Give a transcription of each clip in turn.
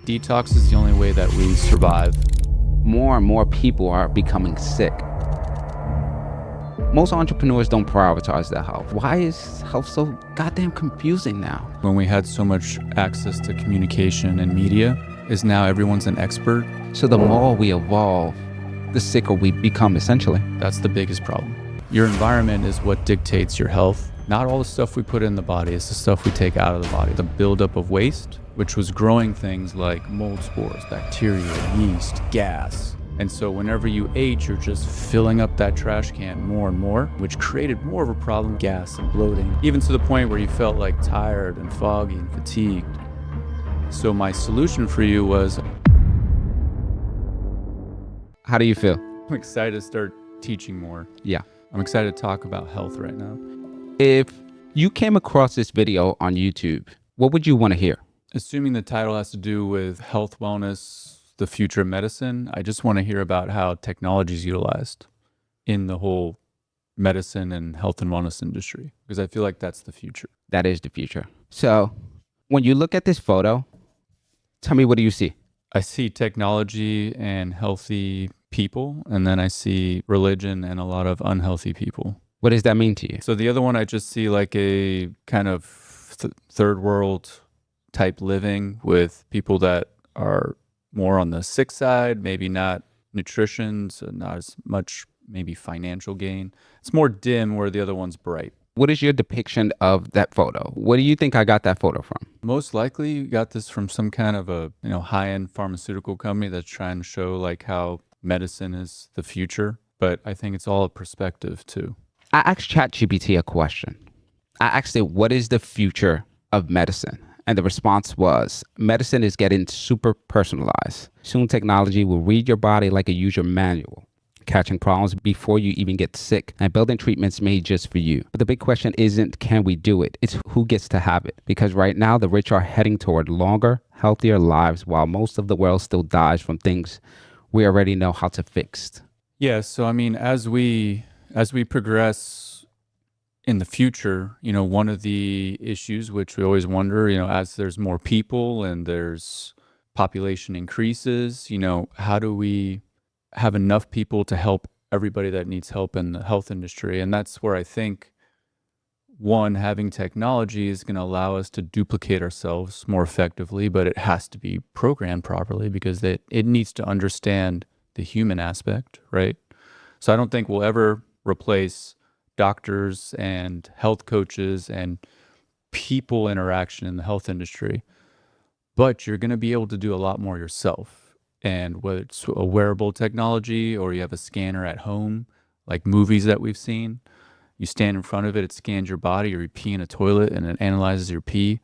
Detox is the only way that we survive. More and more people are becoming sick. Most entrepreneurs don't prioritize their health. Why is health so goddamn confusing now? When we had so much access to communication and media, is now everyone's an expert. So the more we evolve, the sicker we become, essentially. That's the biggest problem. Your environment is what dictates your health. Not all the stuff we put in the body, it's the stuff we take out of the body. The buildup of waste, which was growing things like mold spores, bacteria, yeast, gas. And so whenever you ate, you're just filling up that trash can more and more, which created more of a problem, gas and bloating, even to the point where you felt like tired and foggy and fatigued. So my solution for you was, How do you feel? I'm excited to start teaching more. Yeah. I'm excited to talk about health right now. If you came across this video on YouTube, what would you want to hear? Assuming the title has to do with health, wellness, the future of medicine, I just want to hear about how technology is utilized in the whole medicine and health and wellness industry, because I feel like that's the future. That is the future. So when you look at this photo, tell me, what do you see? I see technology and healthy people, and then I see religion and a lot of unhealthy people. What does that mean to you? So the other one, I just see like a kind of third world type living with people that are more on the sick side, maybe not nutrition, so not as much maybe financial gain. It's more dim, where the other one's bright. What is your depiction of that photo? What do you think I got that photo from? Most likely you got this from some kind of a high-end pharmaceutical company that's trying to show like how medicine is the future. But I think it's all a perspective too. I asked ChatGPT a question. I asked it, what is the future of medicine? And the response was, medicine is getting super personalized. Soon technology will read your body like a user manual, catching problems before you even get sick and building treatments made just for you. But the big question isn't, can we do it? It's who gets to have it. Because right now, the rich are heading toward longer, healthier lives, while most of the world still dies from things we already know how to fix. Yeah, so I mean, as we progress in the future, one of the issues which we always wonder, as there's more people and there's population increases, how do we have enough people to help everybody that needs help in the health industry? And that's where I think, one, having technology is going to allow us to duplicate ourselves more effectively, but it has to be programmed properly because it needs to understand the human aspect, right? So I don't think we'll ever replace doctors and health coaches and people interaction in the health industry, but you're going to be able to do a lot more yourself. And whether it's a wearable technology or you have a scanner at home, like movies that we've seen, you stand in front of it, it scans your body, or you pee in a toilet and it analyzes your pee,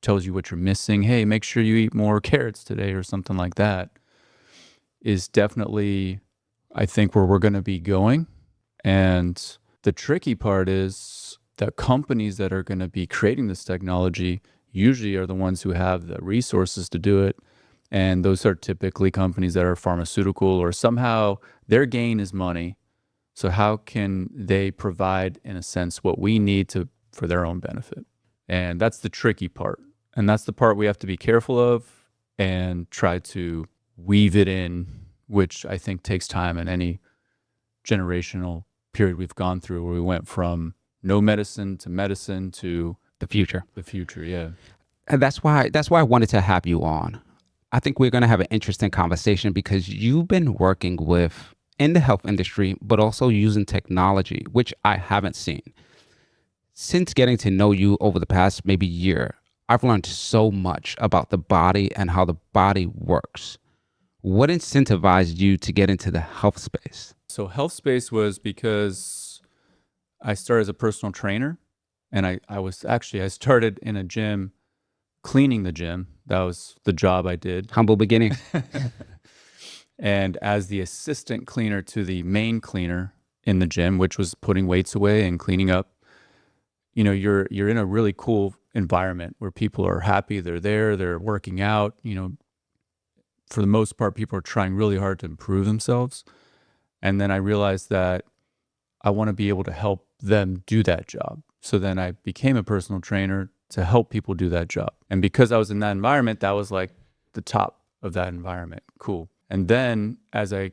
tells you what you're missing. Hey, make sure you eat more carrots today or something like that, is definitely, I think, where we're going to be going. And the tricky part is that companies that are going to be creating this technology usually are the ones who have the resources to do it. And those are typically companies that are pharmaceutical, or somehow their gain is money. So how can they provide, in a sense, what we need for their own benefit? And that's the tricky part. And that's the part we have to be careful of and try to weave it in, which I think takes time in any generational period we've gone through, where we went from no medicine to The future. the future. Yeah. And that's why I wanted to have you on. I think we're going to have an interesting conversation because you've been working in the health industry, but also using technology, which I haven't seen. Since getting to know you over the past maybe year, I've learned so much about the body and how the body works. What incentivized you to get into the health space? So health space was because I started as a personal trainer, and I started in a gym, cleaning the gym. That was the job I did. Humble beginning. And as the assistant cleaner to the main cleaner in the gym, which was putting weights away and cleaning up, you're in a really cool environment where people are happy, they're working out, for the most part, people are trying really hard to improve themselves. And then I realized that I want to be able to help them do that job. So then I became a personal trainer to help people do that job. And because I was in that environment, that was like the top of that environment. Cool. And then as I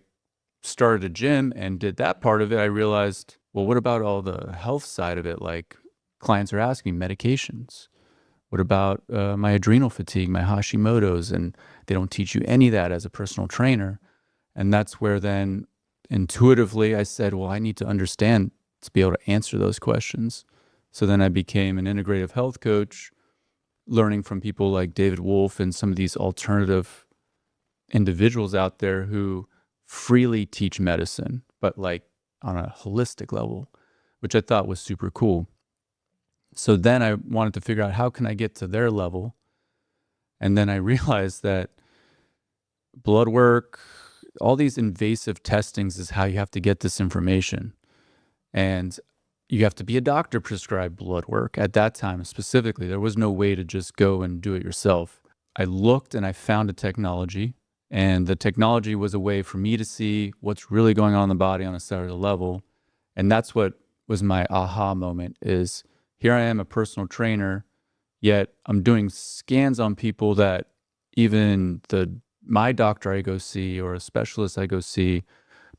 started a gym and did that part of it, I realized, well, what about all the health side of it? Like clients are asking me medications. What about my adrenal fatigue, my Hashimoto's? And they don't teach you any of that as a personal trainer. And that's where then intuitively I said, well, I need to understand to be able to answer those questions. So then I became an integrative health coach, learning from people like David Wolf and some of these alternative individuals out there who freely teach medicine, but like on a holistic level, which I thought was super cool. So then I wanted to figure out how can I get to their level. And then I realized that blood work, all these invasive testings is how you have to get this information. And you have to be a doctor prescribed blood work. At that time specifically, there was no way to just go and do it yourself. I looked and I found a technology, and the technology was a way for me to see what's really going on in the body on a cellular level. And that's what was my aha moment is here I am, a personal trainer, yet I'm doing scans on people that even my doctor I go see or a specialist I go see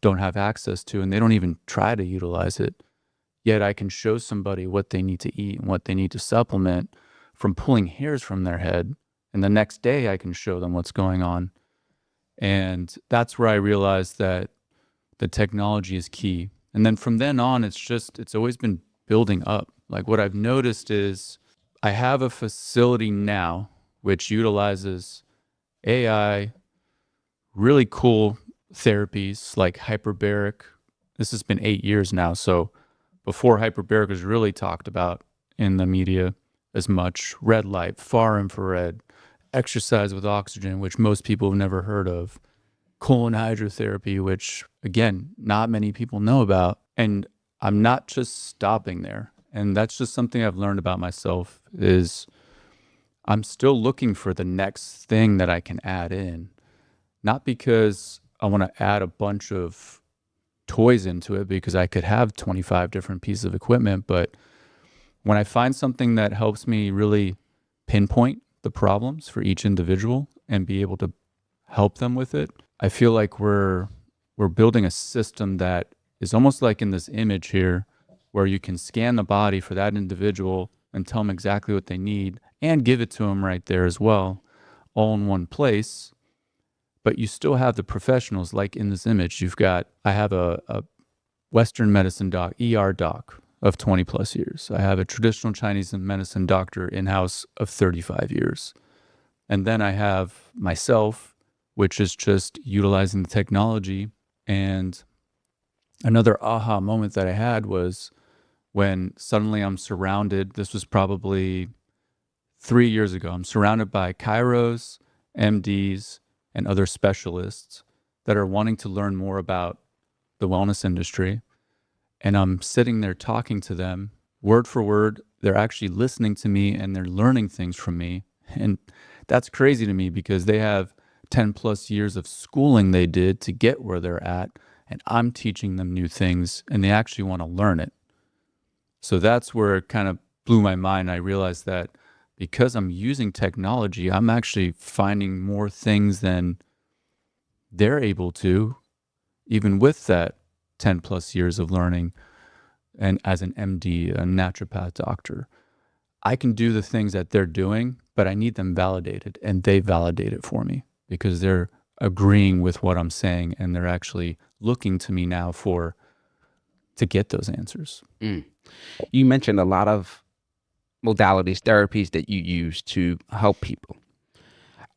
don't have access to, and they don't even try to utilize it. Yet I can show somebody what they need to eat and what they need to supplement from pulling hairs from their head. And the next day I can show them what's going on. And that's where I realized that the technology is key. And then from then on, it's always been building up. Like what I've noticed is I have a facility now which utilizes AI, really cool therapies like hyperbaric. This has been 8 years now. So before hyperbaric was really talked about in the media as much, red light, far infrared, exercise with oxygen, which most people have never heard of, colon hydrotherapy, which again, not many people know about. And I'm not just stopping there. And that's just something I've learned about myself is I'm still looking for the next thing that I can add in. Not because I want to add a bunch of toys into it because I could have 25 different pieces of equipment, but when I find something that helps me really pinpoint the problems for each individual and be able to help them with it, I feel like we're building a system that is almost like in this image here where you can scan the body for that individual and tell them exactly what they need and give it to them right there as well, all in one place. But you still have the professionals like in this image. I have a Western medicine doc, ER doc of 20 plus years. I have a traditional Chinese medicine doctor in-house of 35 years. And then I have myself, which is just utilizing the technology. And another aha moment that I had was when suddenly I'm surrounded, this was probably 3 years ago, I'm surrounded by chiros, MDs, and other specialists that are wanting to learn more about the wellness industry. And I'm sitting there talking to them word for word. They're actually listening to me and they're learning things from me. And that's crazy to me because they have 10 plus years of schooling they did to get where they're at. And I'm teaching them new things and they actually want to learn it. So that's where it kind of blew my mind. I realized that because I'm using technology, I'm actually finding more things than they're able to, even with that 10 plus years of learning. And as an MD, a naturopath doctor, I can do the things that they're doing, but I need them validated and they validate it for me because they're agreeing with what I'm saying and they're actually looking to me now to get those answers. You mentioned a lot of modalities, therapies that you use to help people.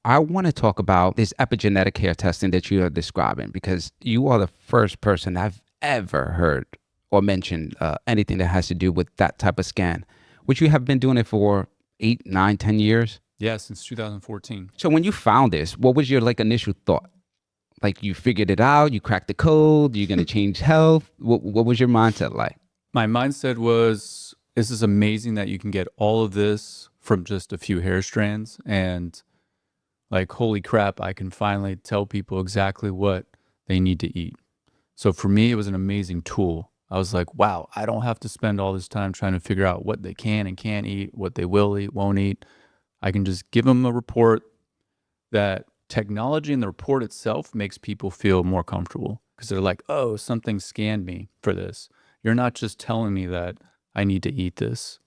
I want to talk about this epigenetic hair testing that you are describing because you are the first person I've ever heard or mentioned anything that has to do with that type of scan, which you have been doing it for 8, 9, 10 years. Yeah, since 2014. So when you found this, what was your initial thought? Like you figured it out, you cracked the code, you're going to change health. What was your mindset like? My mindset was, this is amazing that you can get all of this from just a few hair strands. And like, holy crap, I can finally tell people exactly what they need to eat. So for me, it was an amazing tool. I was like, wow, I don't have to spend all this time trying to figure out what they can and can't eat, what they will eat, won't eat. I can just give them a report that technology and the report itself makes people feel more comfortable because they're like, oh, something scanned me for this. You're not just telling me that I need to eat this.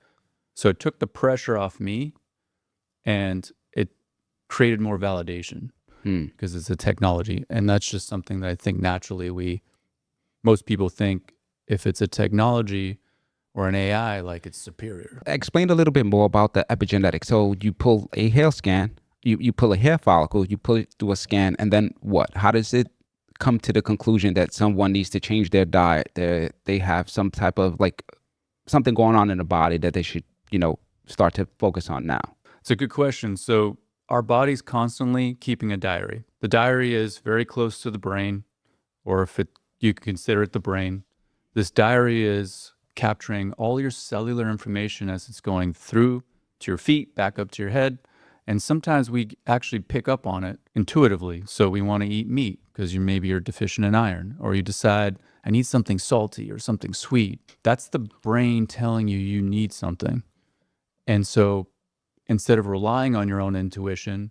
So it took the pressure off me and it created more validation Hmm. because it's a technology. And that's just something that I think naturally most people think if it's a technology or an AI, like it's superior. Explain a little bit more about the epigenetics. So you pull a hair scan, you pull a hair follicle, you pull it through a scan, and then what? How does it come to the conclusion that someone needs to change their diet? They have some type of like something going on in the body that they should, start to focus on now. It's a good question. So our body's constantly keeping a diary. The diary is very close to the brain, or if you can consider it the brain. This diary is capturing all your cellular information as it's going through to your feet, back up to your head. And sometimes we actually pick up on it intuitively. So we want to eat meat because maybe you're deficient in iron, or you decide, I need something salty or something sweet. That's the brain telling you you need something. And so instead of relying on your own intuition,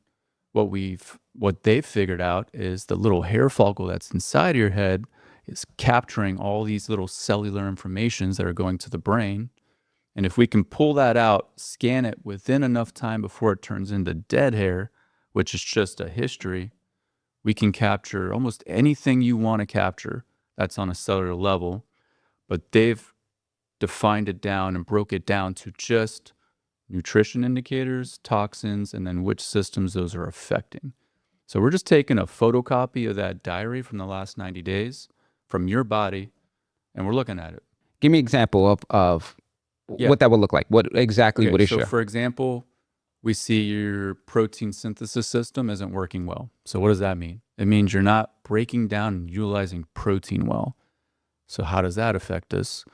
what they've figured out is the little hair follicle that's inside of your head is capturing all these little cellular informations that are going to the brain. And if we can pull that out, scan it within enough time before it turns into dead hair, which is just a history, we can capture almost anything you want to capture that's on a cellular level. But they've defined it down and broke it down to just nutrition indicators, toxins, and then which systems those are affecting. So we're just taking a photocopy of that diary from the last 90 days from your body, and we're looking at it. Give me an example of Yeah. what that would look like. What exactly would it So show? for example, we see your protein synthesis system isn't working well. So what does that mean? It means you're not breaking down and utilizing protein well. So how does that affect us?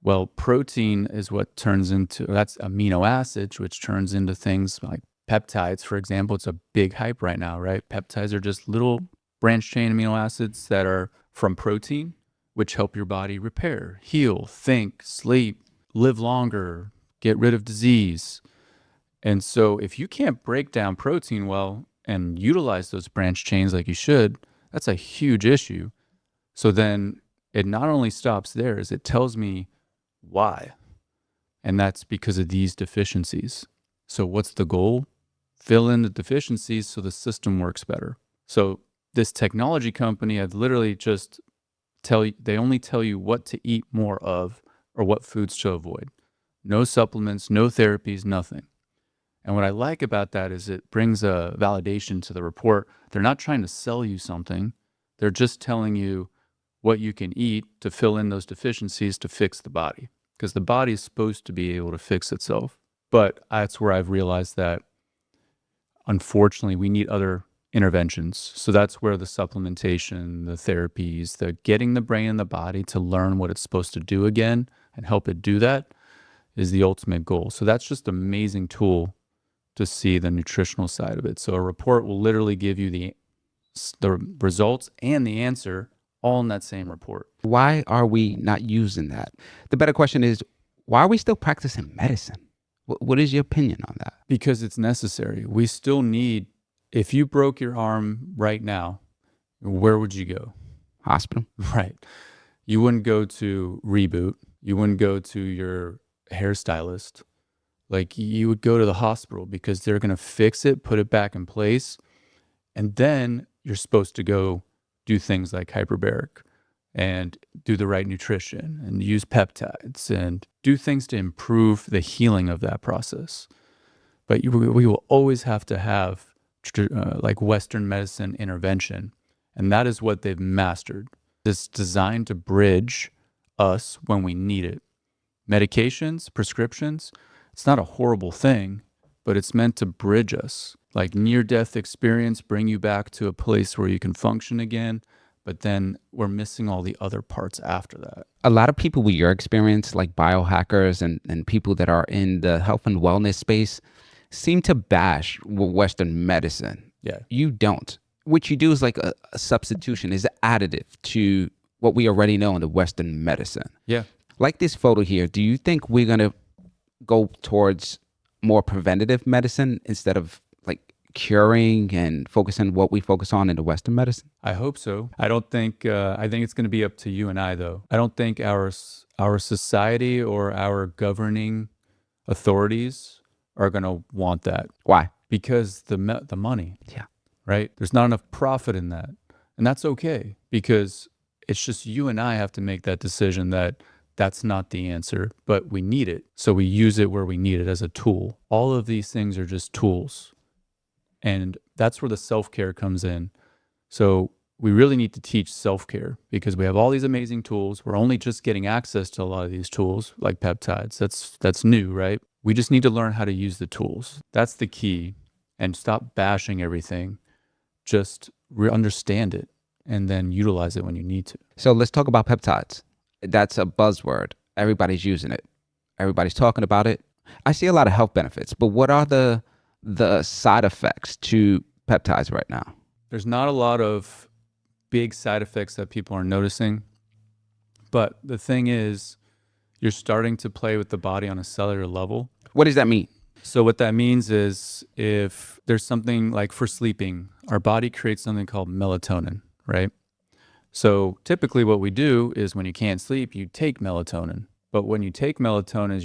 Well, protein is what turns into, that's amino acids, which turns into things like peptides, for example. It's a big hype right now, right? Peptides are just little branch chain amino acids that are from protein, which help your body repair, heal, think, sleep, live longer, get rid of disease. And so if you can't break down protein well and utilize those branch chains like you should, that's a huge issue. So then it not only stops there, is it tells me why. And that's because of these deficiencies. So what's the goal? Fill in the deficiencies so the system works better. So this technology company, I've literally just they only tell you what to eat more of or what foods to avoid. No supplements, no therapies, nothing. And what I like about that is it brings a validation to the report. They're not trying to sell you something. They're just telling you what you can eat to fill in those deficiencies to fix the body, because the body is supposed to be able to fix itself. But that's where I've realized that, unfortunately, we need other interventions. So that's where the supplementation, the therapies, the getting the brain and the body to learn what it's supposed to do again and help it do that is the ultimate goal. So that's just an amazing tool to see the nutritional side of it. So a report will literally give you the results and the answer all in that same report. Why are we not using that? The better question is, why are we still practicing medicine? What is your opinion on that? Because it's necessary. We still need, if you broke your arm right now, where would you go? Hospital. Right. You wouldn't go to Reboot. You wouldn't go to your hairstylist. Like, you would go to the hospital because they're going to fix it, put it back in place. And then you're supposed to go do things like hyperbaric and do the right nutrition and use peptides and do things to improve the healing of that process. But we will always have to have like Western medicine intervention. And that is what they've mastered. It's designed to bridge us when we need it. Medications, prescriptions, it's not a horrible thing, but it's meant to bridge us. Like near-death experience, bring you back to a place where you can function again, but then we're missing all the other parts after that. A lot of people with your experience, like biohackers and people that are in the health and wellness space, seem to bash Western medicine. Yeah. You don't. What you do is like a substitution, is additive to what we already know in the Western medicine. Yeah. Like this photo here, do you think we're going to go towards more preventative medicine instead of like curing and focusing what we focus on in the Western medicine? I hope so. I don't think. I think it's going to be up to you and I, though. I don't think our society or our governing authorities are going to want that Why? because the money, Yeah. right? There's not enough profit in that, and that's okay because it's just you and I have to make that decision that that's not the answer, but we need it, so we use it where we need it as a tool. All of these things are just tools, and that's where the self care comes in. So we really need to teach self-care because we have all these amazing tools. We're only just getting access to a lot of these tools like peptides. That's new, right? We just need to learn how to use the tools. That's the key. And stop bashing everything. Just understand it and then utilize it when you need to. So let's talk about peptides. That's a buzzword. Everybody's using it. Everybody's talking about it. I see a lot of health benefits, but what are the side effects to peptides right now? There's not a lot of big side effects that people are noticing. But the thing is, you're starting to play with the body on a cellular level. What does that mean? So what that means is if there's something like for sleeping, our body creates something called melatonin, right? So typically what we do is when you can't sleep, you take melatonin. But when you take melatonin,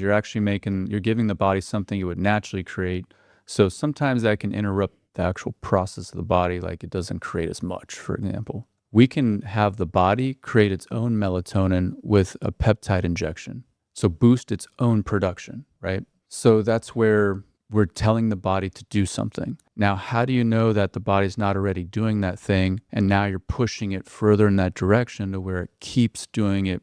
you're giving the body something it would naturally create. So sometimes that can interrupt the actual process of the body, like it doesn't create as much, for example. We can have the body create its own melatonin with a peptide injection. So boost its own production, right? So that's where we're telling the body to do something. Now, how do you know that the body's not already doing that thing and now you're pushing it further in that direction to where it keeps doing it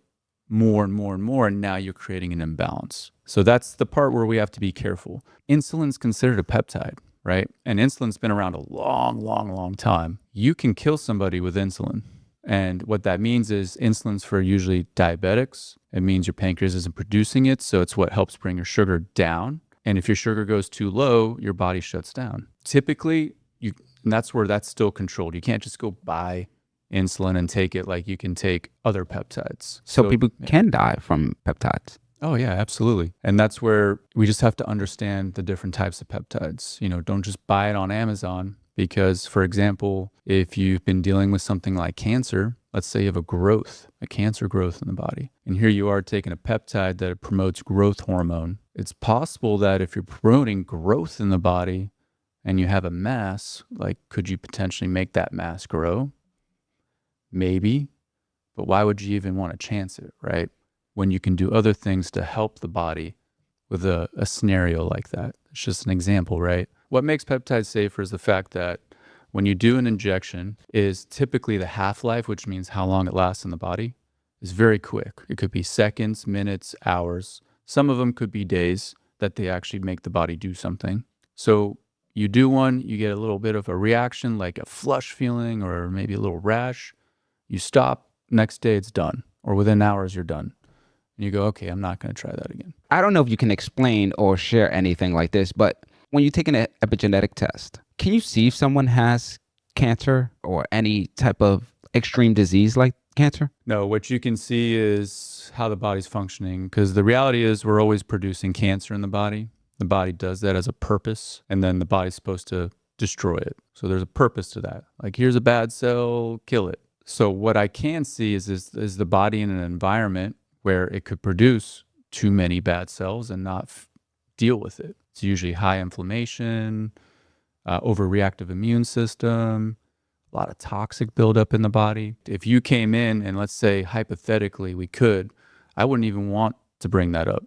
more and more and more, and now you're creating an imbalance. So that's the part where we have to be careful. Insulin's considered a peptide, right? And insulin's been around a long, long, long time. You can kill somebody with insulin. And what that means is insulin's for usually diabetics. It means your pancreas isn't producing it, so it's what helps bring your sugar down. And if your sugar goes too low, your body shuts down. Typically, and that's where that's still controlled. You can't just go buy insulin and take it like you can take other peptides. So people can die from peptides. Oh yeah, absolutely. And that's where we just have to understand the different types of peptides. Don't just buy it on Amazon because, for example, if you've been dealing with something like cancer, let's say you have a cancer growth in the body, and here you are taking a peptide that promotes growth hormone. It's possible that if you're promoting growth in the body and you have a mass, like could you potentially make that mass grow? Maybe, but why would you even want to chance it, right? When you can do other things to help the body with a scenario like that. It's just an example, right? What makes peptides safer is the fact that when you do an injection is typically the half-life, which means how long it lasts in the body, is very quick. It could be seconds, minutes, hours. Some of them could be days that they actually make the body do something. So you do one, you get a little bit of a reaction, like a flush feeling or maybe a little rash. You stop, next day it's done, or within hours you're done. And you go, okay, I'm not going to try that again. I don't know if you can explain or share anything like this, but when you take an epigenetic test, can you see if someone has cancer or any type of extreme disease like cancer? No, what you can see is how the body's functioning, because the reality is we're always producing cancer in the body. The body does that as a purpose, and then the body's supposed to destroy it. So there's a purpose to that. Like, here's a bad cell, kill it. So what I can see is the body in an environment where it could produce too many bad cells and not deal with it. It's usually high inflammation, overreactive immune system, a lot of toxic buildup in the body. If you came in and let's say hypothetically I wouldn't even want to bring that up.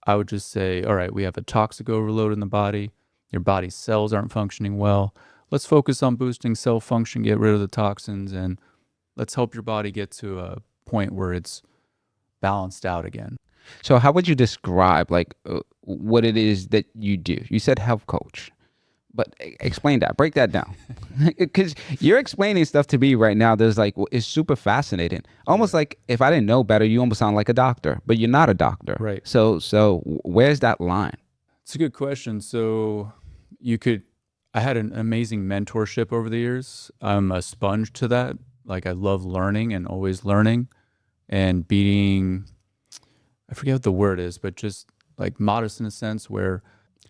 I would just say, all right, we have a toxic overload in the body. Your body's cells aren't functioning well. Let's focus on boosting cell function, get rid of the toxins, and let's help your body get to a point where it's balanced out again. So how would you describe what it is that you do? You said health coach, but explain that, break that down. Because you're explaining stuff to me right now that's it's super fascinating. Almost like if I didn't know better, you almost sound like a doctor, but you're not a doctor. Right. So where's that line? It's a good question. So I had an amazing mentorship over the years. I'm a sponge to that. Like, I love learning and always learning and being, I forget what the word is, but just like modest in a sense where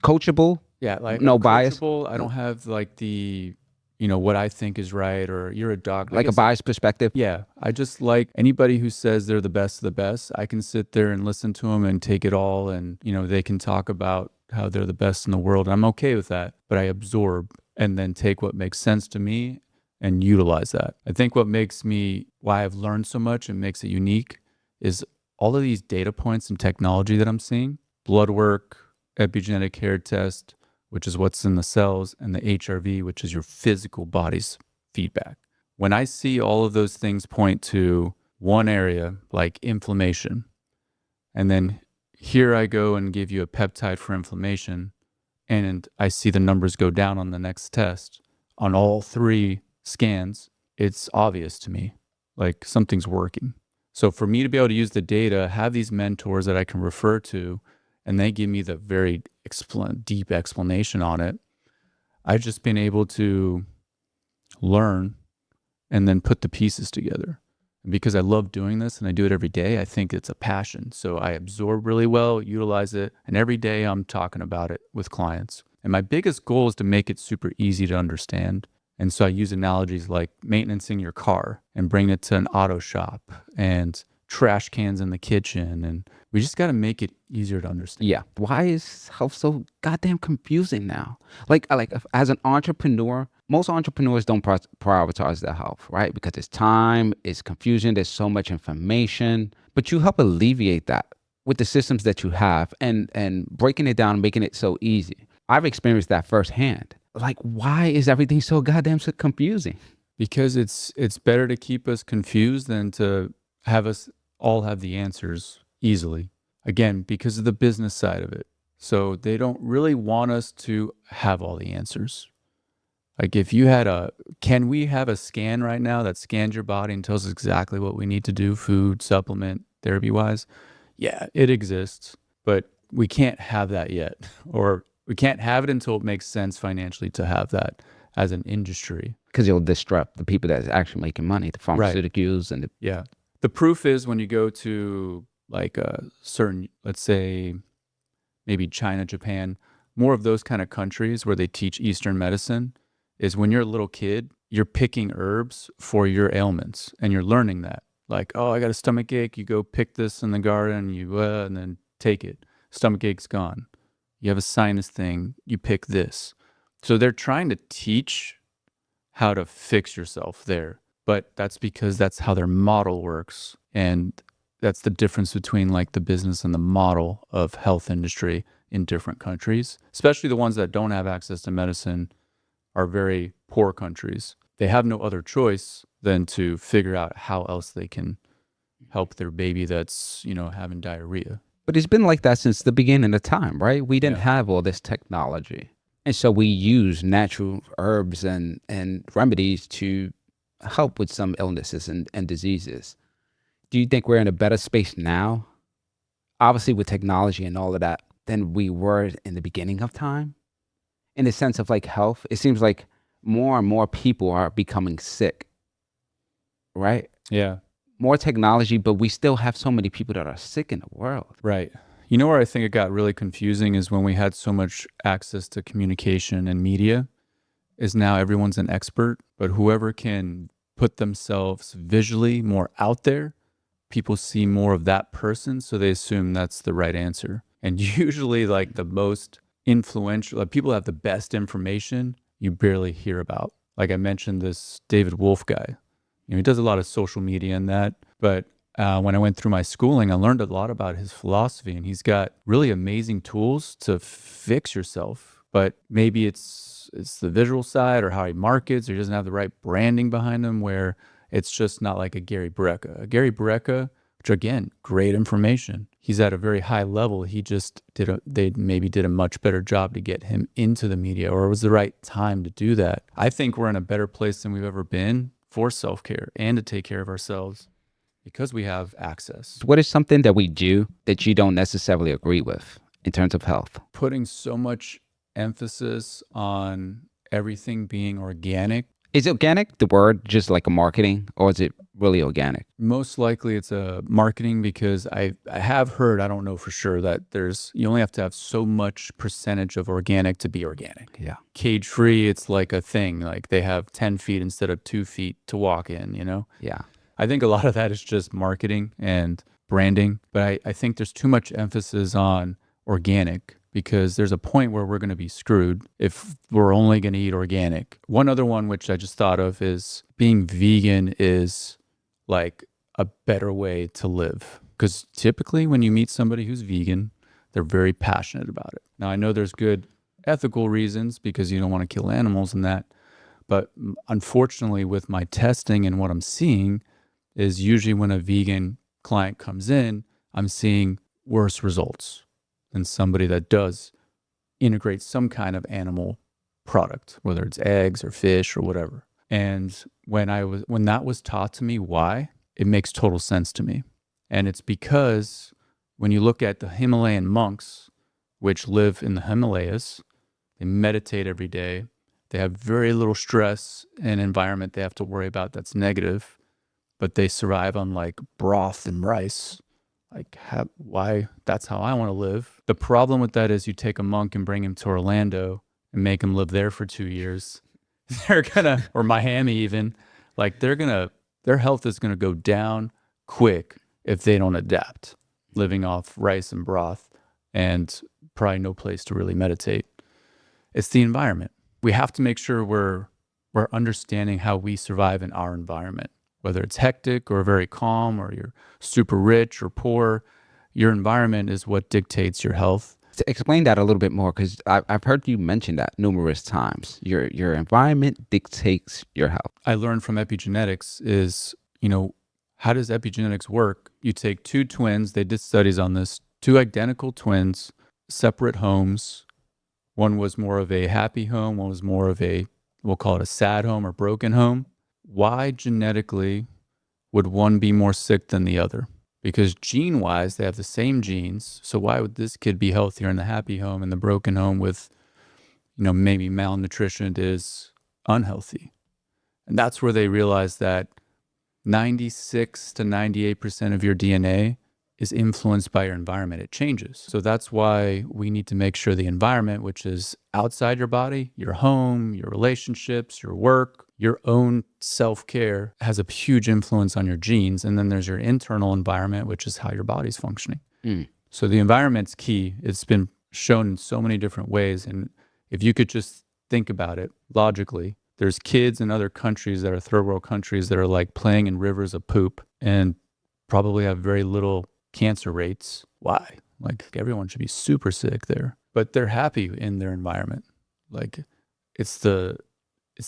Coachable? Yeah, like I'm No bias, coachable. I don't have like the, what I think is right or you're a doc. I like a guess, biased perspective. yeah, I just like anybody who says they're the best of the best. I can sit there and listen to them and take it all. And, they can talk about how they're the best in the world. I'm okay with that. But I absorb and then take what makes sense to me and utilize that. I think why I've learned so much and makes it unique is all of these data points and technology that I'm seeing, blood work, epigenetic hair test, which is what's in the cells, and the HRV, which is your physical body's feedback. When I see all of those things point to one area, like inflammation, and then here I go and give you a peptide for inflammation, and I see the numbers go down on the next test on all three scans, it's obvious to me like something's working. So for me to be able to use the data, have these mentors that I can refer to, and they give me the very deep explanation on it, I've just been able to learn and then put the pieces together. And because I love doing this and I do it every day, I think it's a passion. So I absorb really well, utilize it, and every day I'm talking about it with clients. And my biggest goal is to make it super easy to understand. And so I use analogies like maintenancing your car and bring it to an auto shop and trash cans in the kitchen. And we just got to make it easier to understand. Yeah. Why is health so goddamn confusing now? Like as an entrepreneur, most entrepreneurs don't prioritize their health, right? Because it's time, it's confusion, there's so much information. But you help alleviate that with the systems that you have and breaking it down, making it so easy. I've experienced that firsthand. Like, why is everything so goddamn so confusing? Because it's better to keep us confused than to have us all have the answers easily. Again, because of the business side of it. So they don't really want us to have all the answers. Like if you had can we have a scan right now that scans your body and tells us exactly what we need to do, food, supplement, therapy wise? Yeah, it exists, but we can't have that yet. Or we can't have it until it makes sense financially to have that as an industry. Because you'll disrupt the people that's actually making money, the Right. pharmaceuticals and the Yeah. The proof is when you go to like a certain, let's say maybe China, Japan, more of those kind of countries where they teach Eastern medicine, is when you're a little kid, you're picking herbs for your ailments and you're learning that. Like, oh, I got a stomach ache. You go pick this in the garden, and then take it. Stomach ache's gone. You have a sinus thing, you pick this. So they're trying to teach how to fix yourself there. But that's because that's how their model works. And that's the difference between like the business and the model of health industry in different countries, especially the ones that don't have access to medicine are very poor countries. They have no other choice than to figure out how else they can help their baby that's, having diarrhea. But it's been like that since the beginning of time, right? We didn't Yeah. have all this technology. And so we use natural herbs and remedies to help with some illnesses and diseases. Do you think we're in a better space now, obviously with technology and all of that, than we were in the beginning of time? In the sense of like health, it seems like more and more people are becoming sick, right? Yeah. More technology, but we still have so many people that are sick in the world. Right. You know where I think it got really confusing is when we had so much access to communication and media, is now everyone's an expert, but whoever can put themselves visually more out there, people see more of that person, so they assume that's the right answer. And usually like the most influential, like people have the best information you barely hear about. Like I mentioned this David Wolf guy. He does a lot of social media and that, but when I went through my schooling, I learned a lot about his philosophy, and he's got really amazing tools to fix yourself. But maybe it's the visual side or how he markets, or he doesn't have the right branding behind him, where it's just not like a Gary Brecka. A Gary Brecka, which again, great information. He's at a very high level. He just they maybe did a much better job to get him into the media, or it was the right time to do that. I think we're in a better place than we've ever been for self-care and to take care of ourselves because we have access. What is something that we do that you don't necessarily agree with in terms of health? Putting so much emphasis on everything being organic. Is organic the word just like a marketing, or is it really organic? Most likely it's a marketing because I have heard, I don't know for sure, that you only have to have so much percentage of organic to be organic. Yeah. Cage free, it's like a thing. Like they have 10 feet instead of 2 feet to walk in, you know? Yeah. I think a lot of that is just marketing and branding, but I think there's too much emphasis on organic because there's a point where we're going to be screwed if we're only going to eat organic. One other one, which I just thought of, is being vegan is like a better way to live. Because typically, when you meet somebody who's vegan, they're very passionate about it. Now, I know there's good ethical reasons because you don't want to kill animals and that. But unfortunately, with my testing and what I'm seeing, is usually when a vegan client comes in, I'm seeing worse results than somebody that does integrate some kind of animal product, whether it's eggs or fish or whatever. And when that was taught to me, why, it makes total sense to me. And it's because when you look at the Himalayan monks, which live in the Himalayas, they meditate every day. They have very little stress and environment they have to worry about that's negative, but they survive on like broth and rice. Like, why? That's how I want to live. The problem with that is you take a monk and bring him to Orlando and make him live there for 2 years. They're gonna, or Miami even, like their health is gonna go down quick if they don't adapt, living off rice and broth and probably no place to really meditate. It's the environment. We have to make sure we're understanding how we survive in our environment, whether it's hectic or very calm or you're super rich or poor. Your environment is what dictates your health. To explain that a little bit more, because I've heard you mention that numerous times. Your environment dictates your health. I learned from epigenetics is, how does epigenetics work? You take two twins, they did studies on this, two identical twins, separate homes. One was more of a happy home, one was more of we'll call it a sad home or broken home. Why genetically would one be more sick than the other? Because gene-wise, they have the same genes. So why would this kid be healthier in the happy home and the broken home with, maybe malnutrition is unhealthy? And that's where they realized that 96 to 98% of your DNA is influenced by your environment. It changes. So that's why we need to make sure the environment, which is outside your body, your home, your relationships, your work, your own self-care, has a huge influence on your genes. And then there's your internal environment, which is how your body's functioning. So the environment's key. It's been shown in so many different ways. And if you could just think about it logically, there's kids in other countries that are third world countries that are like playing in rivers of poop and probably have very little cancer rates. Why? Like everyone should be super sick there, but they're happy in their environment. Like it's the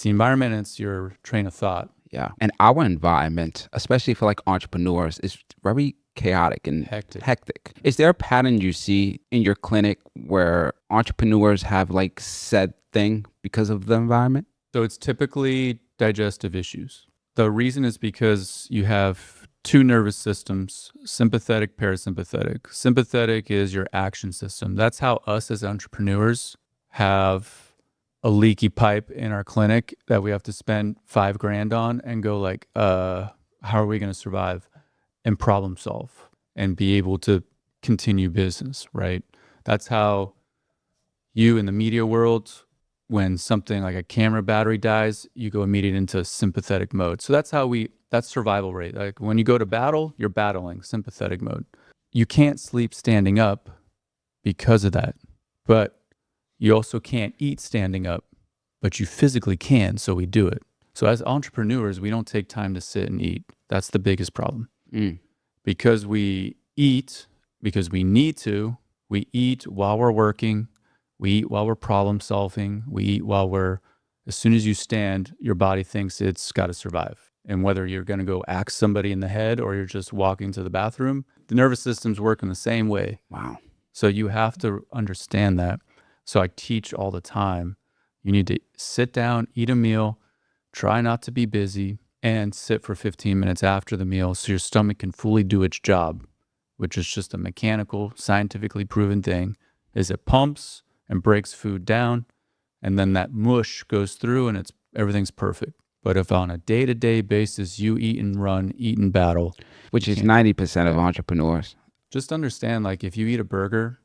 environment and it's your train of thought. Yeah. And our environment, especially for like entrepreneurs, is very chaotic and hectic. Is there a pattern you see in your clinic where entrepreneurs have like said thing because of the environment? So it's typically digestive issues. The reason is because you have two nervous systems, sympathetic, parasympathetic. Sympathetic is your action system. That's how us as entrepreneurs have a leaky pipe in our clinic that we have to spend $5,000 on and go like, how are we going to survive and problem solve and be able to continue business, right? That's how you in the media world, when something like a camera battery dies, you go immediately into sympathetic mode. So that's that's survival rate. Like when you go to battle, you're battling, sympathetic mode. You can't sleep standing up because of that. But you also can't eat standing up, but you physically can, so we do it. So as entrepreneurs, we don't take time to sit and eat. That's the biggest problem. Because we eat, because we need to, we eat while we're working, we eat while we're problem solving, we eat while as soon as you stand, your body thinks it's got to survive. And whether you're going to go axe somebody in the head or you're just walking to the bathroom, the nervous system's working the same way. Wow. So you have to understand that. So I teach all the time. You need to sit down, eat a meal, try not to be busy, and sit for 15 minutes after the meal so your stomach can fully do its job, which is just a mechanical, scientifically proven thing, is it pumps and breaks food down, and then that mush goes through and everything's perfect. But if on a day-to-day basis you eat and run, eat and battle, which you is can't. 90% of Yeah. entrepreneurs. Just understand, like, if you eat a burger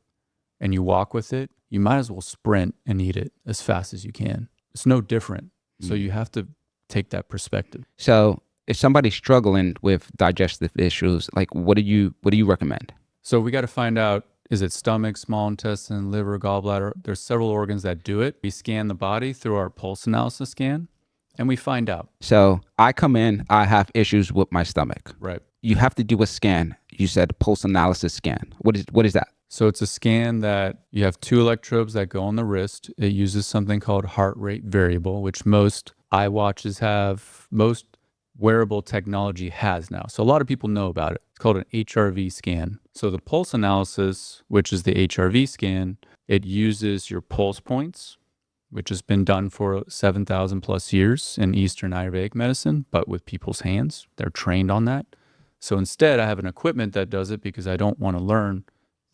and you walk with it, you might as well sprint and eat it as fast as you can. It's no different. So you have to take that perspective. So if somebody's struggling with digestive issues, like what do you recommend? So we got to find out, is it stomach, small intestine, liver, gallbladder? There's several organs that do it. We scan the body through our pulse analysis scan and we find out. So I come in, I have issues with my stomach. Right. You have to do a scan. You said pulse analysis scan. What is that? So it's a scan that you have 2 electrodes that go on the wrist. It uses something called heart rate variable, which most iWatches have, most wearable technology has now. So a lot of people know about it. It's called an HRV scan. So the pulse analysis, which is the HRV scan, it uses your pulse points, which has been done for 7,000 plus years in Eastern Ayurvedic medicine, but with people's hands. They're trained on that. So instead, I have an equipment that does it because I don't want to learn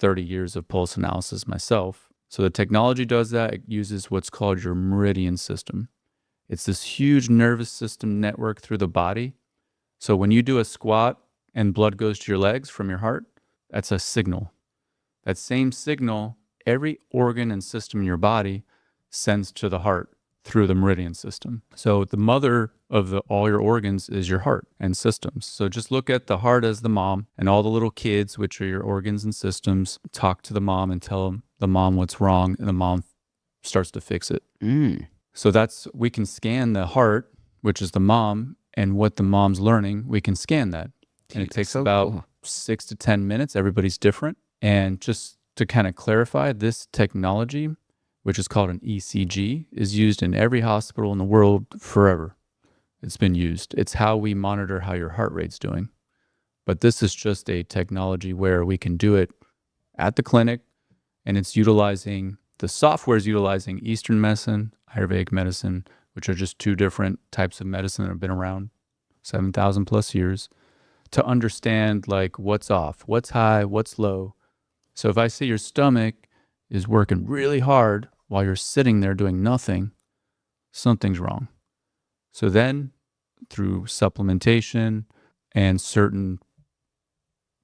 30 years of pulse analysis myself. So the technology does that. It uses what's called your meridian system. It's this huge nervous system network through the body. So when you do a squat and blood goes to your legs from your heart, that's a signal. That same signal, every organ and system in your body sends to the heart through the meridian system. So the mother of all your organs is your heart and systems. So just look at the heart as the mom, and all the little kids, which are your organs and systems, talk to the mom and tell the mom what's wrong, and the mom starts to fix it. So we can scan the heart, which is the mom, and what the mom's learning, we can scan that. And it takes about 6 to 10 minutes. Everybody's different. And just to kind of clarify, this technology, which is called an ECG, is used in every hospital in the world forever. It's been used. It's how we monitor how your heart rate's doing. But this is just a technology where we can do it at the clinic, and it's utilizing, the software is utilizing Eastern medicine, Ayurvedic medicine, which are just 2 different types of medicine that have been around 7,000 plus years, to understand like what's off, what's high, what's low. So if I say your stomach is working really hard while you're sitting there doing nothing, something's wrong. So then through supplementation and certain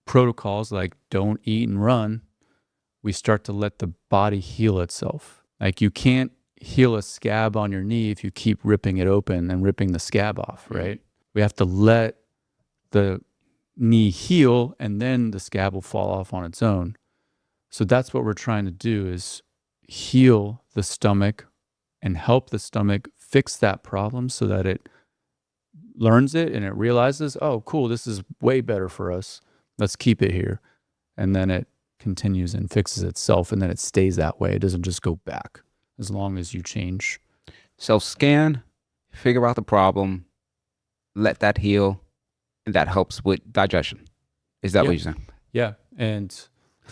protocols like don't eat and run, we start to let the body heal itself. Like you can't heal a scab on your knee if you keep ripping it open and ripping the scab off, right? We have to let the knee heal and then the scab will fall off on its own. So that's what we're trying to do, is heal the stomach and help the stomach fix that problem so that it learns it and it realizes, oh, cool, this is way better for us. Let's keep it here. And then it continues and fixes itself, and then it stays that way. It doesn't just go back as long as you change. So scan, figure out the problem, let that heal, and that helps with digestion. Is that what you're saying? Yeah. And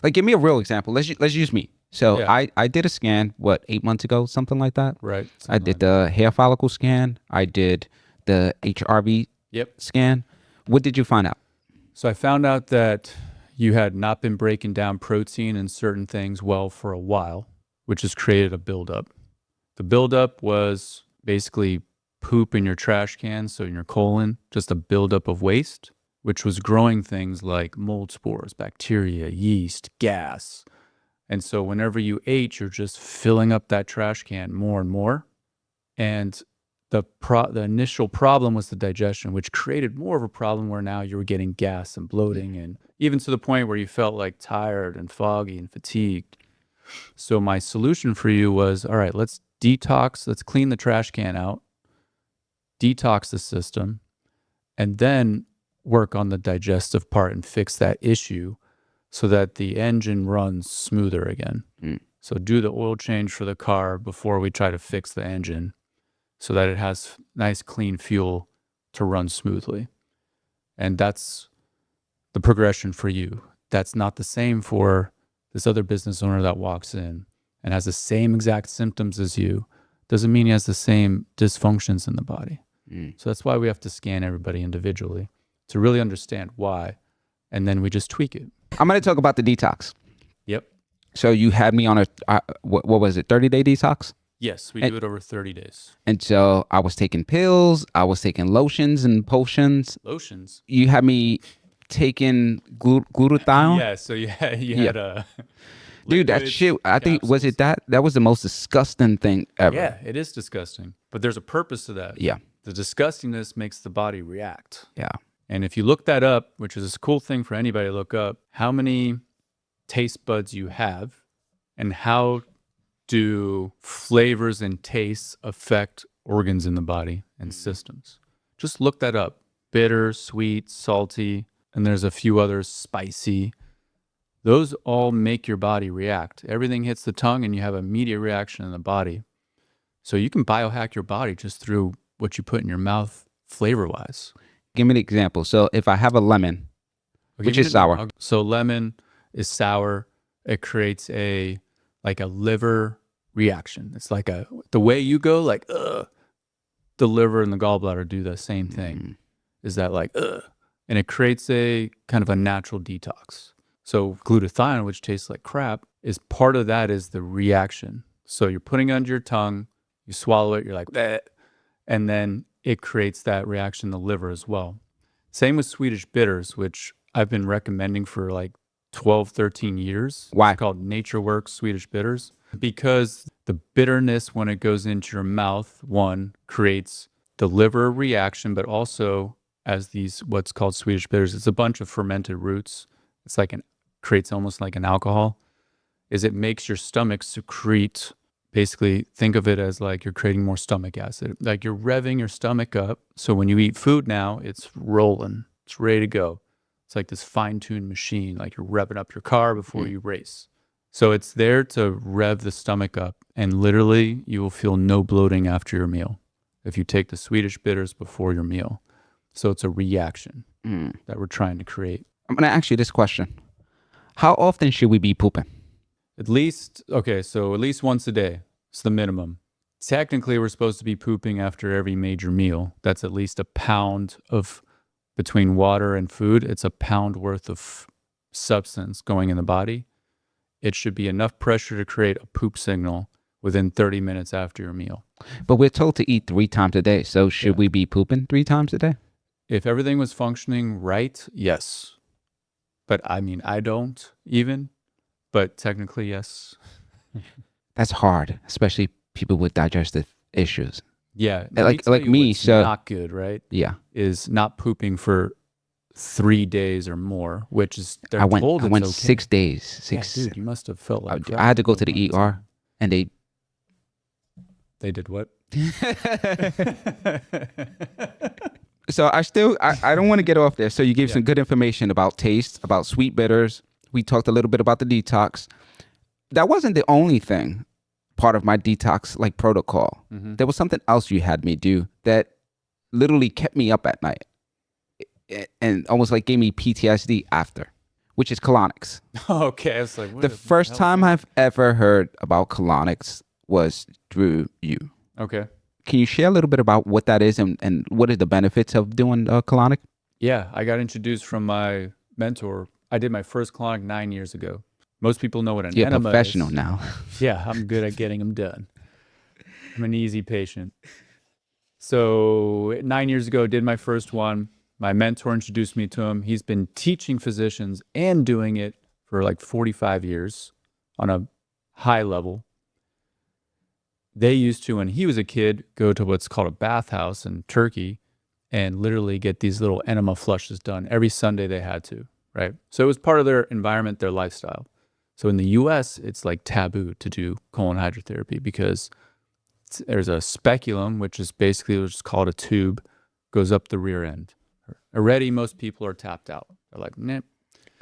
like, give me a real example. Let's use me. So Yeah. I did a scan, 8 months ago, something like that. right. I did the hair follicle scan. I did the HRV scan. What did you find out? So I found out that you had not been breaking down protein and certain things well for a while, which has created a buildup. The buildup was basically poop in your trash can, so in your colon, just a buildup of waste, which was growing things like mold spores, bacteria, yeast, gas. And so whenever you ate, you're just filling up that trash can more and more. And the initial problem was the digestion, which created more of a problem where now you were getting gas and bloating, and even to the point where you felt like tired and foggy and fatigued. So my solution for you was, all right, let's detox, let's clean the trash can out, detox the system, and then work on the digestive part and fix that issue so that the engine runs smoother again. So do the oil change for the car before we try to fix the engine, so that it has nice clean fuel to run smoothly. And that's the progression for you. That's not the same for this other business owner that walks in and has the same exact symptoms as you. Doesn't mean he has the same dysfunctions in the body. So that's why we have to scan everybody individually to really understand why. And then we just tweak it. I'm going to talk about the detox. Yep. So you had me on a, what was it, 30-day detox? Yes, we And, do it over 30 days. and so I was taking pills, I was taking lotions and potions. Lotions. You had me taking glutathione. Yeah, so you Yeah. had Dude, that liquids, shit, I think, was it capsules. that was the most disgusting thing ever. Yeah, it is disgusting, but there's a purpose to that. Yeah. The disgustingness makes the body react. Yeah. And if you look that up, which is a cool thing for anybody to look up, how many taste buds you have and how do flavors and tastes affect organs in the body and systems. Just look that up. Bitter, sweet, salty, and there's a few others, spicy. Those all make your body react. Everything hits the tongue and you have immediate reaction in the body. So you can biohack your body just through what you put in your mouth flavor wise. Give me an example. So if I have a lemon, which is sour. So lemon is sour. It creates a liver reaction. It's like the way you go, like the liver and the gallbladder do the same thing. Is that like and it creates a kind of a natural detox. So glutathione, which tastes like crap, is part of that is the reaction. So you're putting it under your tongue, you swallow it, you're like, bleh, and then it creates that reaction in the liver as well. Same with Swedish bitters, which I've been recommending for like 12, 13 years. Why? It's called Nature Works Swedish bitters. Because the bitterness, when it goes into your mouth, one, creates the liver reaction, but also as these what's called Swedish bitters, it's a bunch of fermented roots. It's like creates almost like an alcohol. Is it makes your stomach secrete. Basically, think of it as like you're creating more stomach acid. Like you're revving your stomach up. So when you eat food now, it's rolling. It's ready to go. It's like this fine-tuned machine, like you're revving up your car before you race. So it's there to rev the stomach up. And literally, you will feel no bloating after your meal if you take the Swedish bitters before your meal. So it's a reaction that we're trying to create. I'm going to ask you this question. How often should we be pooping? At least once a day. It's the minimum. Technically, we're supposed to be pooping after every major meal. That's at least a pound of, between water and food, it's a pound worth of substance going in the body. It should be enough pressure to create a poop signal within 30 minutes after your meal. But we're told to eat 3 times a day. So should we be pooping 3 times a day? If everything was functioning right, yes. But I mean, I don't even, but technically, yes. That's hard, especially people with digestive issues. Yeah. Like me, so not good, right? Yeah. Is not pooping for 3 days or more, which is I went okay. 6 days. Dude, you must have felt like crap. I had to go to the ER, and they did what? So I don't want to get off there. So you gave some good information about taste, about sweet bitters. We talked a little bit about the detox. That wasn't the only thing, part of my detox like protocol. There was something else you had me do that literally kept me up at night and almost like gave me PTSD after, which is colonics. Okay, I was like, the first time I've ever heard about colonics was through you. Okay. Can you share a little bit about what that is and what are the benefits of doing colonic? Yeah, I got introduced from my mentor. I did my first colonic 9 years ago. Most people know what an You're enema a professional is. now. Yeah, I'm good at getting them done. I'm an easy patient. So 9 years ago, did my first one. My mentor introduced me to him. He's been teaching physicians and doing it for like 45 years on a high level. They used to, when he was a kid, go to what's called a bathhouse in Turkey and literally get these little enema flushes done. Every Sunday they had to, right? So it was part of their environment, their lifestyle. So in the US, it's like taboo to do colon hydrotherapy because there's a speculum, which is basically what's called a tube, goes up the rear end. Already, most people are tapped out. They're like, nah.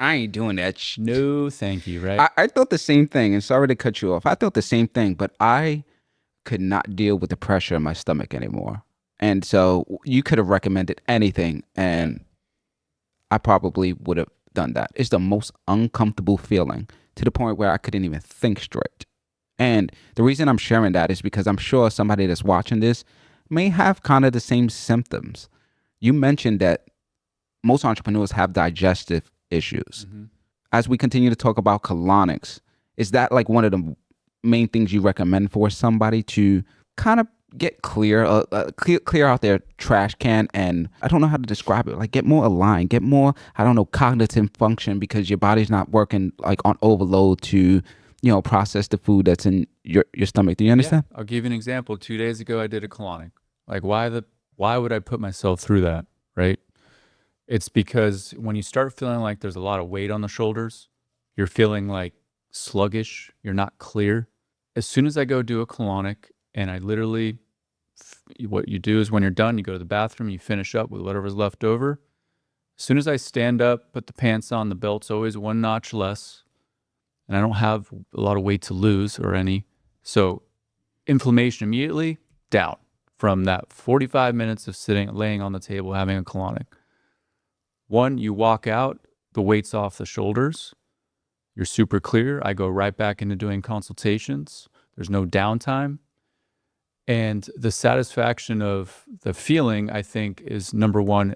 I ain't doing that. No, thank you, right? I thought the same thing, and sorry to cut you off. I thought the same thing, but I could not deal with the pressure in my stomach anymore. And so you could have recommended anything, and I probably would have done that. It's the most uncomfortable feeling to the point where I couldn't even think straight. And the reason I'm sharing that is because I'm sure somebody that's watching this may have kind of the same symptoms. You mentioned that most entrepreneurs have digestive issues. As we continue to talk about colonics, is that like one of the main things you recommend for somebody to kind of get clear out their trash can, and I don't know how to describe it, like get more aligned, get more, I don't know, cognitive function, because your body's not working like on overload to, process the food that's in your stomach. Do you Yeah, understand? I'll give you an example. 2 days ago, I did a colonic. Like, why would I put myself through that, right? It's because when you start feeling like there's a lot of weight on the shoulders, you're feeling like sluggish, you're not clear. As soon as I go do a colonic, and I literally, what you do is when you're done, you go to the bathroom, you finish up with whatever's left over. As soon as I stand up, put the pants on, the belt's always one notch less, and I don't have a lot of weight to lose or any. So inflammation immediately down from that 45 minutes of laying on the table, having a colonic. One, you walk out, the weight's off the shoulders. You're super clear. I go right back into doing consultations. There's no downtime. And the satisfaction of the feeling, I think, is number one.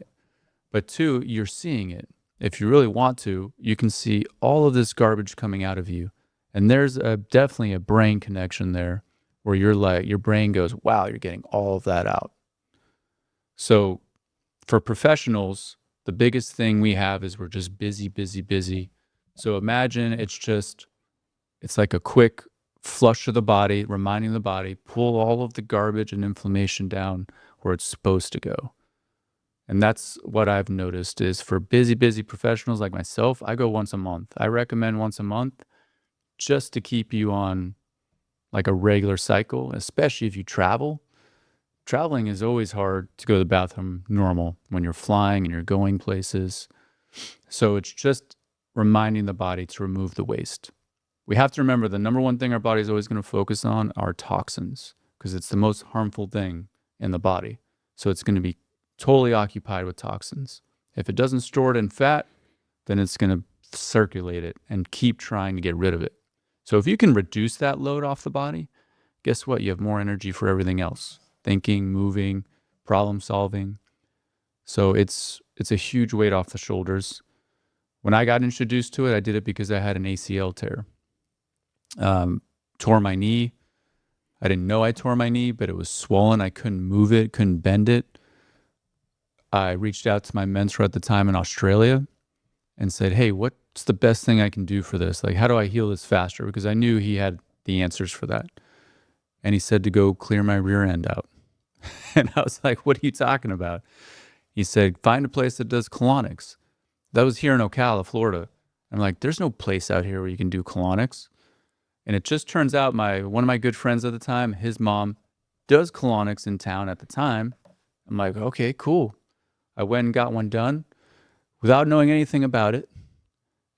But two, you're seeing it. If you really want to, you can see all of this garbage coming out of you. And there's definitely a brain connection there where you're like, your brain goes, wow, you're getting all of that out. So for professionals, the biggest thing we have is we're just busy, busy, busy. So imagine it's like a quick flush of the body, reminding the body, pull all of the garbage and inflammation down where it's supposed to go. And that's what I've noticed is for busy, busy professionals like myself, I go once a month. I recommend once a month just to keep you on like a regular cycle, especially if you travel. Traveling is always hard to go to the bathroom normal when you're flying and you're going places. So it's just reminding the body to remove the waste. We have to remember the number one thing our body is always going to focus on are toxins because it's the most harmful thing in the body. So it's going to be totally occupied with toxins. If it doesn't store it in fat, then it's going to circulate it and keep trying to get rid of it. So if you can reduce that load off the body, guess what? You have more energy for everything else. Thinking, moving, problem solving. So it's a huge weight off the shoulders. When I got introduced to it, I did it because I had an ACL tear. Tore my knee. I didn't know I tore my knee, but it was swollen. I couldn't move it, couldn't bend it. I reached out to my mentor at the time in Australia and said, hey, what's the best thing I can do for this? Like, how do I heal this faster? Because I knew he had the answers for that. And he said to go clear my rear end out. And I was like, what are you talking about? He said, find a place that does colonics. That was here in Ocala, Florida. I'm like, there's no place out here where you can do colonics. And it just turns out one of my good friends at the time, his mom does colonics in town at the time. I'm like, okay, cool. I went and got one done without knowing anything about it.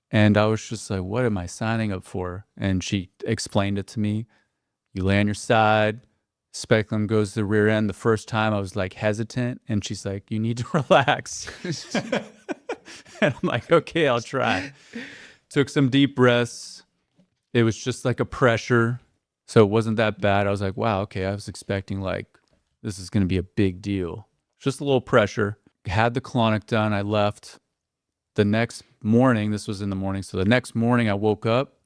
And I was just like, what am I signing up for? And she explained it to me. You lay on your side, speculum goes to the rear end. The first time I was like hesitant, and she's like, you need to relax. And I'm like, okay, I'll try. Took some deep breaths. It was just like a pressure. So it wasn't that bad. I was like, wow, okay. I was expecting like, this is going to be a big deal. Just a little pressure. Had the colonic done. I left. The next morning, this was in the morning. So the next morning I woke up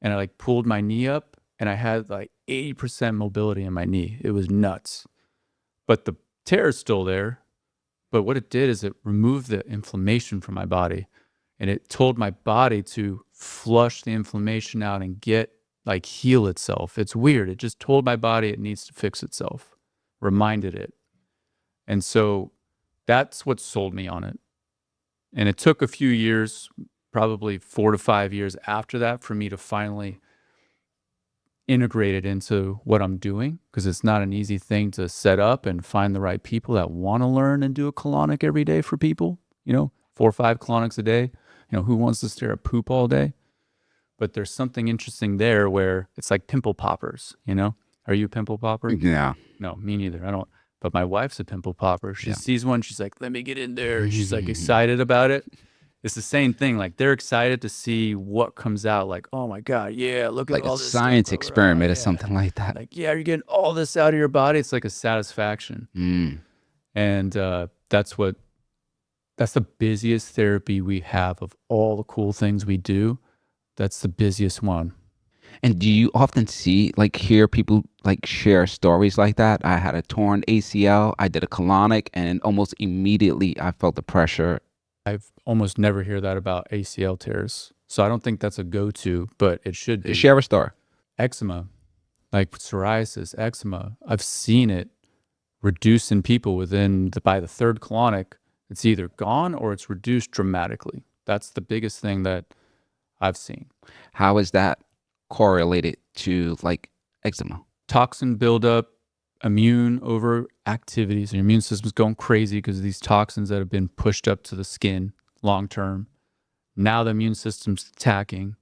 and I like pulled my knee up and I had like 80% mobility in my knee. It was nuts. But the tear is still there. But what it did is it removed the inflammation from my body. And it told my body to flush the inflammation out and heal itself. It's weird. It just told my body it needs to fix itself, reminded it. And so that's what sold me on it. And it took a few years, probably 4 to 5 years after that, for me to finally integrate it into what I'm doing, because it's not an easy thing to set up and find the right people that want to learn and do a colonic every day for people. 4 or 5 colonics a day. Who wants to stare at poop all day? But there's something interesting there where it's like pimple poppers. Are you a pimple popper? Yeah. No, me neither. I don't. But my wife's a pimple popper. She Yeah. sees one. She's like, let me get in there. She's like excited about it. It's the same thing. Like they're excited to see what comes out. Like, oh my God, yeah, look at Like all a this science stuff. experiment or Yeah. something like that. Like, yeah, you're getting all this out of your body. It's like a satisfaction. And that's the busiest therapy we have of all the cool things we do. That's the busiest one. And do you often see, like, hear people like share stories like that? I had a torn ACL, I did a colonic, and almost immediately I felt the pressure. I've almost never hear that about ACL tears. So I don't think that's a go-to, but it should be. Share a story. Eczema, like psoriasis, eczema, I've seen it reduce in people by the third colonic. It's either gone or it's reduced dramatically. That's the biggest thing that I've seen. How is that correlated to like eczema? Toxin buildup, immune overactivity. So your immune system's going crazy because of these toxins that have been pushed up to the skin long term. Now the immune system's attacking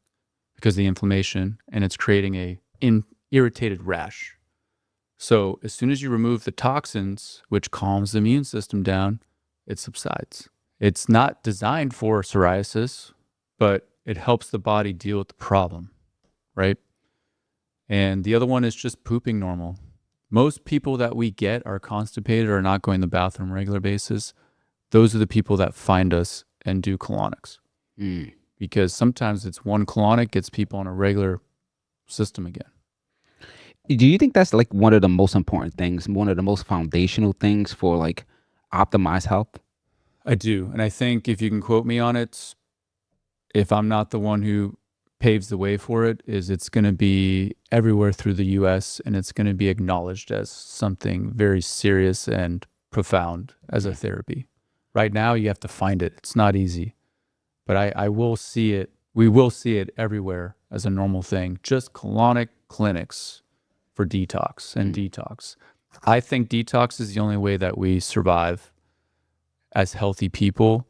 because of the inflammation, and it's creating irritated rash. So as soon as you remove the toxins, which calms the immune system down, it subsides. It's not designed for psoriasis, but it helps the body deal with the problem, right? And the other one is just pooping normal. Most people that we get are constipated or not going to the bathroom on a regular basis. Those are the people that find us and do colonics. Mm. Because sometimes it's one colonic gets people on a regular system again. Do you think that's like one of the most important things, one of the most foundational things for like optimized health? I do. And I think if you can quote me on it, if I'm not the one who paves the way for it, is it's going to be everywhere through the US, and it's going to be acknowledged as something very serious and profound as a therapy. Right now, you have to find it. It's not easy, but I will see it. We will see it everywhere as a normal thing. Just colonic clinics for detox and detox. I think detox is the only way that we survive as healthy people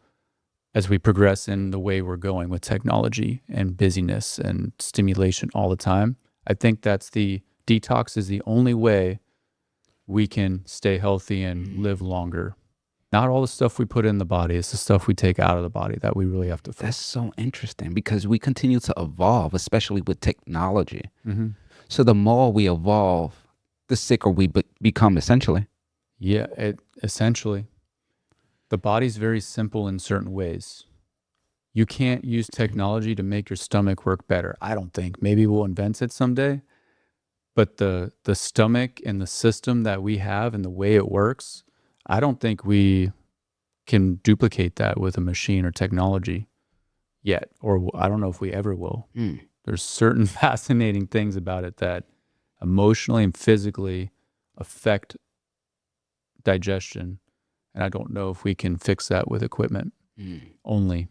as we progress in the way we're going with technology and busyness and stimulation all the time. I think detox is the only way we can stay healthy and live longer. Not all the stuff we put in the body, it's the stuff we take out of the body that we really have to That's focus. so interesting because we continue to evolve, especially with technology. Mm-hmm. So the more we evolve, the sicker we become essentially. Yeah, essentially, the body's very simple in certain ways. You can't use technology to make your stomach work better. I don't think. Maybe we'll invent it someday, but the stomach and the system that we have and the way it works, I don't think we can duplicate that with a machine or technology yet, or I don't know if we ever will. Mm. There's certain fascinating things about it that emotionally and physically affect digestion, and I don't know if we can fix that with equipment only.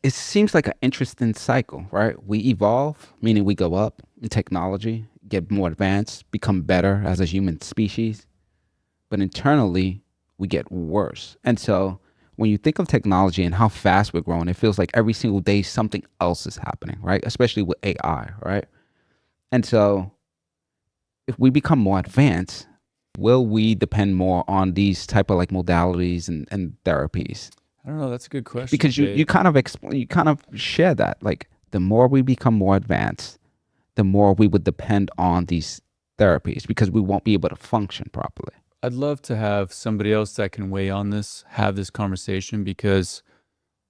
It seems like an interesting cycle, right? We evolve, meaning we go up in technology, get more advanced, become better as a human species, but internally we get worse. And so when you think of technology and how fast we're growing, it feels like every single day something else is happening, right? Especially with AI, right? And so if we become more advanced, will we depend more on these type of like modalities and therapies? I don't know. That's a good question, Because you Jay. kind of explain, you kind of share that, like the more we become more advanced, the more we would depend on these therapies because we won't be able to function properly. I'd love to have somebody else that can weigh on this, have this conversation, because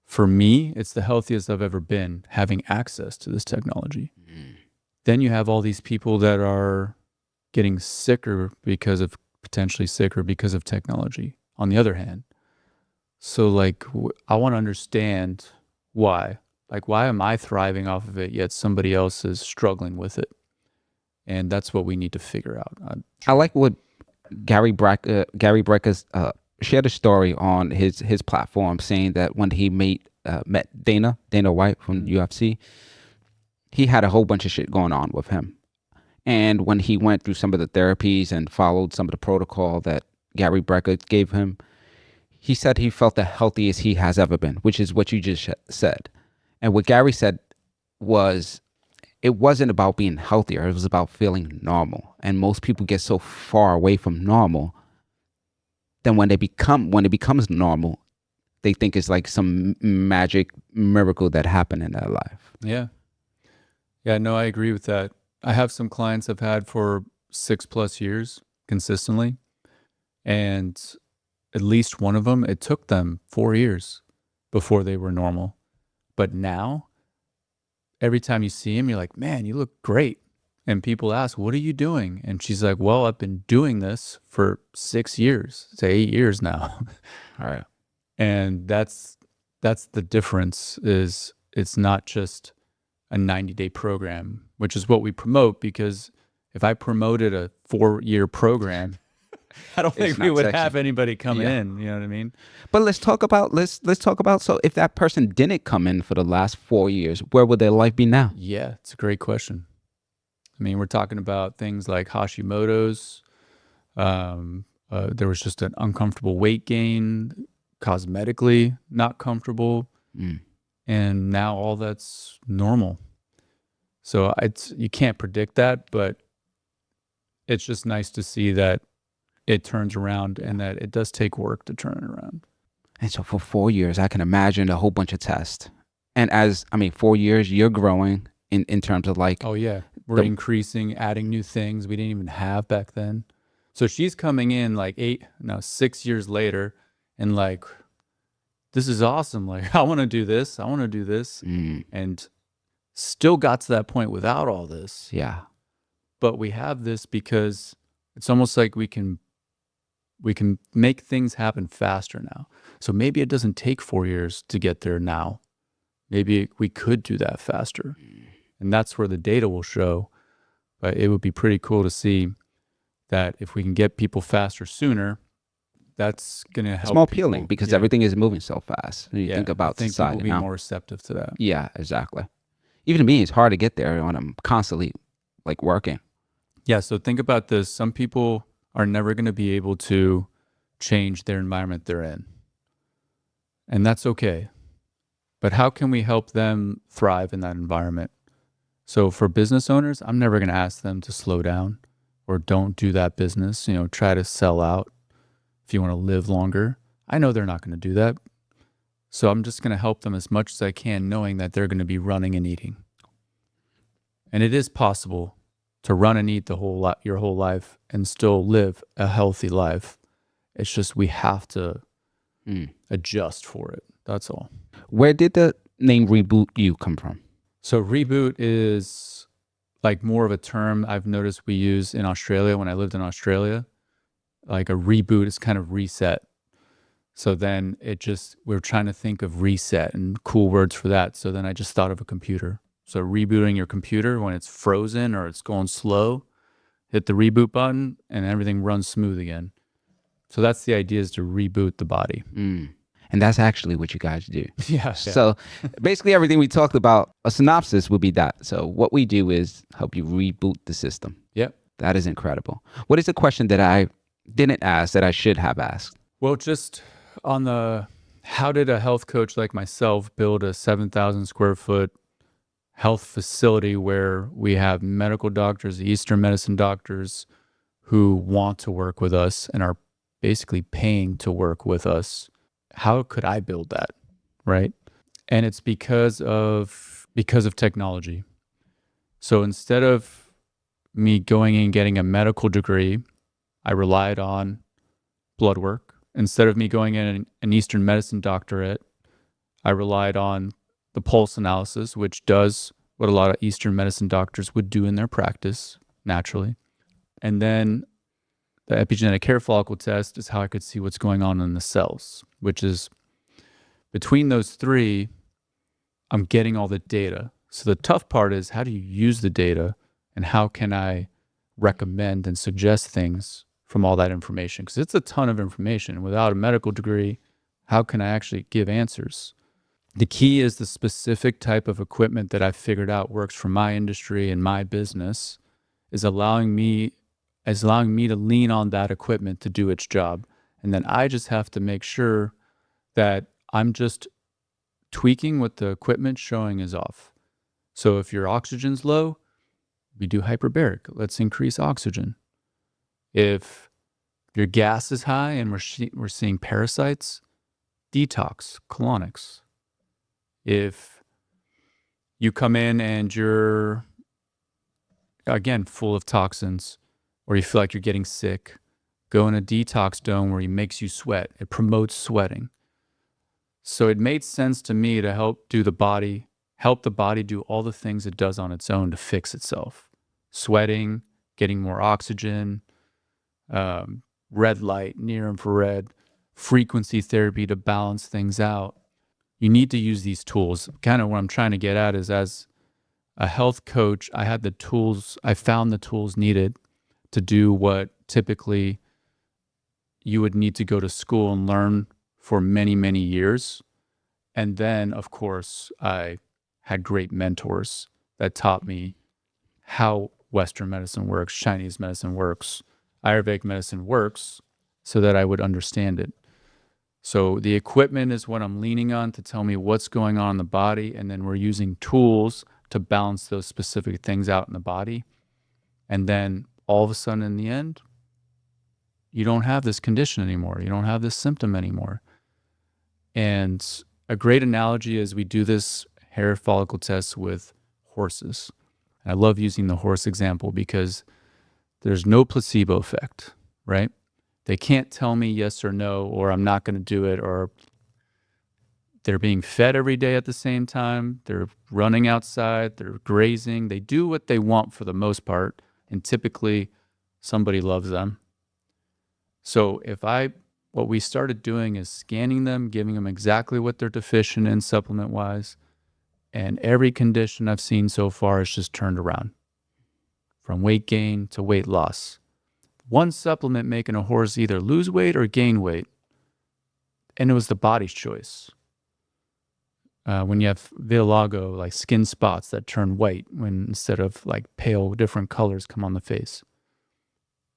for me, it's the healthiest I've ever been having access to this technology. Then you have all these people that are getting sicker potentially sicker because of technology, on the other hand. So, like, I want to understand why. Like, why am I thriving off of it, yet somebody else is struggling with it? And that's what we need to figure out. I like what Gary Brecka's shared a story on his platform saying that when he met Dana White from UFC, he had a whole bunch of shit going on with him. And when he went through some of the therapies and followed some of the protocol that Gary Brecka gave him, he said he felt the healthiest he has ever been, which is what you just said. And what Gary said was it wasn't about being healthier, it was about feeling normal. And most people get so far away from normal, then when it becomes normal, they think it's like some magic miracle that happened in their life. Yeah. Yeah, no, I agree with that. I have some clients I've had for 6+ years consistently, and at least one of them, it took them 4 years before they were normal. But now every time you see him, you're like, man, you look great. And people ask, what are you doing? And she's like, well, I've been doing this for 6 years, to 8 years now. All right. And that's the difference is it's not just a 90-day program, which is what we promote because if I promoted a 4-year program, I don't It's think we not would sexy. have anybody come Yeah. in. You know what I mean? But let's talk about so if that person didn't come in for the last 4 years, where would their life be now? Yeah, it's a great question. I mean, we're talking about things like Hashimoto's. There was just an uncomfortable weight gain, cosmetically not comfortable, Mm. and now all that's normal. So it's you can't predict that, but it's just nice to see that it turns around Yeah. and that it does take work to turn it around. And so for 4 years, I can imagine a whole bunch of tests. And as I mean, 4 years, you're growing in terms of like Oh yeah, we're the increasing, adding new things we didn't even have back then. So she's coming in like 6 years later, and like this is awesome. Like I want to do this, I want to do this, mm, and still got to that point without all this. yeah. But we have this because it's almost like we can make things happen faster now. So maybe it doesn't take 4 years to get there now. Maybe we could do that faster. And that's where the data will show. But it would be pretty cool to see that if we can get people faster sooner, that's going to It's more help appealing people. because Yeah. everything is moving so fast. You Yeah. think I about think people will society be now. more receptive to that. Yeah, exactly. Even to me, it's hard to get there when I'm constantly like working. Yeah. So think about this. Some people are never going to be able to change their environment they're in. And that's okay. But how can we help them thrive in that environment? So for business owners, I'm never going to ask them to slow down or don't do that business, try to sell out if you want to live longer. I know they're not going to do that. So I'm just going to help them as much as I can, knowing that they're going to be running and eating. And it is possible to run and eat your whole life and still live a healthy life. It's just we have to adjust for it. That's all. Where did the name Reboot You come from? So reboot is like more of a term I've noticed we use in Australia when I lived in Australia. Like a reboot is kind of reset. So then we're trying to think of reset and cool words for that. So then I just thought of a computer. So rebooting your computer when it's frozen or it's going slow, hit the reboot button and everything runs smooth again. So that's the idea, is to reboot the body. And that's actually what you guys do. Yeah. So basically everything we talked about, a synopsis would be that. So what we do is help you reboot the system. Yep. That is incredible. What is a question that I didn't ask that I should have asked? Well, just on how did a health coach like myself build a 7,000 square foot health facility where we have medical doctors, Eastern medicine doctors who want to work with us and are basically paying to work with us? How could I build that? Right. And it's because of technology. So instead of me going and getting a medical degree, I relied on blood work. Instead of me going in an Eastern medicine doctorate, I relied on the pulse analysis, which does what a lot of Eastern medicine doctors would do in their practice naturally. And then the epigenetic hair follicle test is how I could see what's going on in the cells, which is between those three, I'm getting all the data. So the tough part is, how do you use the data and how can I recommend and suggest things from all that information? Because it's a ton of information. Without a medical degree, how can I actually give answers? The key is the specific type of equipment that I've figured out works for my industry and my business is allowing me to lean on that equipment to do its job. And then I just have to make sure that I'm just tweaking what the equipment showing is off. So if your oxygen's low, we do hyperbaric. Let's increase oxygen. If your gas is high and we're seeing parasites, detox, colonics. If you come in and you're, again, full of toxins, or you feel like you're getting sick, go in a detox dome where he makes you sweat. It promotes sweating. So it made sense to me to help do the body help the body do all the things it does on its own to fix itself. Sweating, getting more oxygen, red light, near infrared, frequency therapy to balance things out. You need to use these tools. Kind of what I'm trying to get at is, as a health coach, I found the tools needed to do what typically you would need to go to school and learn for many, many years. And then, of course, I had great mentors that taught me how Western medicine works, Chinese medicine works, Ayurvedic medicine works, so that I would understand it. So the equipment is what I'm leaning on to tell me what's going on in the body. And then we're using tools to balance those specific things out in the body. And then all of a sudden in the end, you don't have this condition anymore. You don't have this symptom anymore. And a great analogy is we do this hair follicle test with horses. I love using the horse example because there's no placebo effect, right? They can't tell me yes or no, or I'm not going to do it, or they're being fed every day at the same time. They're running outside, they're grazing. They do what they want for the most part, and typically somebody loves them. So what we started doing is scanning them, giving them exactly what they're deficient in supplement-wise, and every condition I've seen so far is just turned around, from weight gain to weight loss. One supplement making a horse either lose weight or gain weight, and it was the body's choice. When you have vitiligo, like skin spots that turn white when instead of like pale different colors come on the face,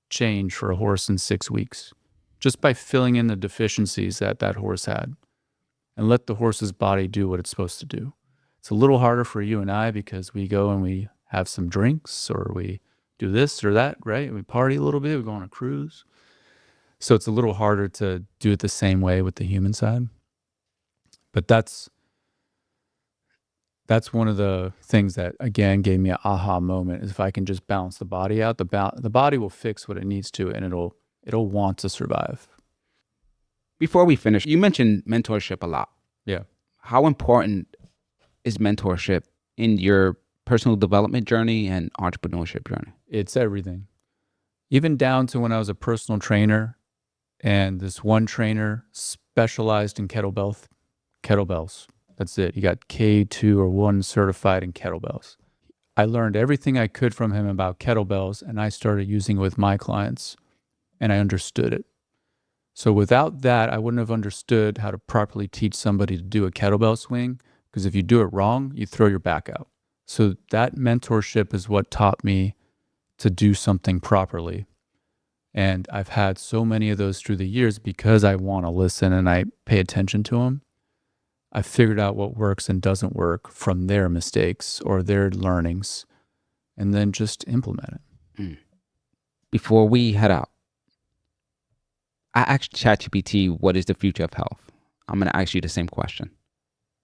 change for a horse in 6 weeks, just by filling in the deficiencies that that horse had, and let the horse's body do what it's supposed to do. It's a little harder for you and I because we go and we have some drinks, or we do this or that, right? We party a little bit, we go on a cruise. So it's a little harder to do it the same way with the human side. But that's one of the things that, again, gave me an aha moment, is if I can just balance the body out, the body will fix what it needs to, and it'll want to survive. Before we finish, you mentioned mentorship a lot. Yeah. How important is mentorship in your personal development journey and entrepreneurship journey? It's everything. Even down to when I was a personal trainer, and this one trainer specialized in kettlebells. That's it. He got K2 or 1 certified in kettlebells. I learned everything I could from him about kettlebells, and I started using it with my clients, and I understood it. So without that, I wouldn't have understood how to properly teach somebody to do a kettlebell swing, because if you do it wrong, you throw your back out. So that mentorship is what taught me to do something properly. And I've had so many of those through the years because I want to listen and I pay attention to them. I figured out what works and doesn't work from their mistakes or their learnings, and then just implement it. Before we head out, I asked ChatGPT, what is the future of health? I'm going to ask you the same question.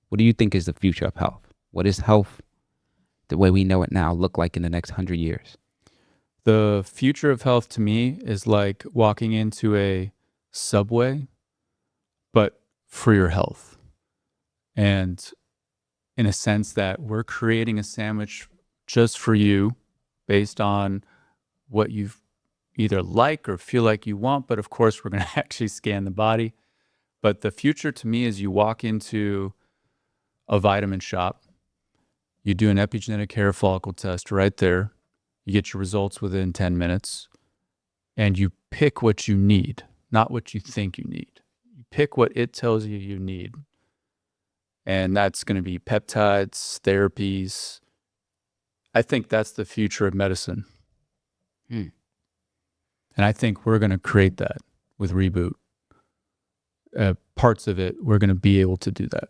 What do you think is the future of health? What is health, the way we know it now, look like in the next 100 years? The future of health to me is like walking into a Subway, but for your health. And in a sense that we're creating a sandwich just for you based on what you either like or feel like you want. But of course, we're going to actually scan the body. But the future to me is you walk into a vitamin shop, you do an epigenetic hair follicle test right there, you get your results within 10 minutes, and you pick what you need, not what you think you need. You pick what it tells you you need. And that's going to be peptides, therapies. I think that's the future of medicine. And I think we're going to create that with Reboot. Parts of it, we're going to be able to do that.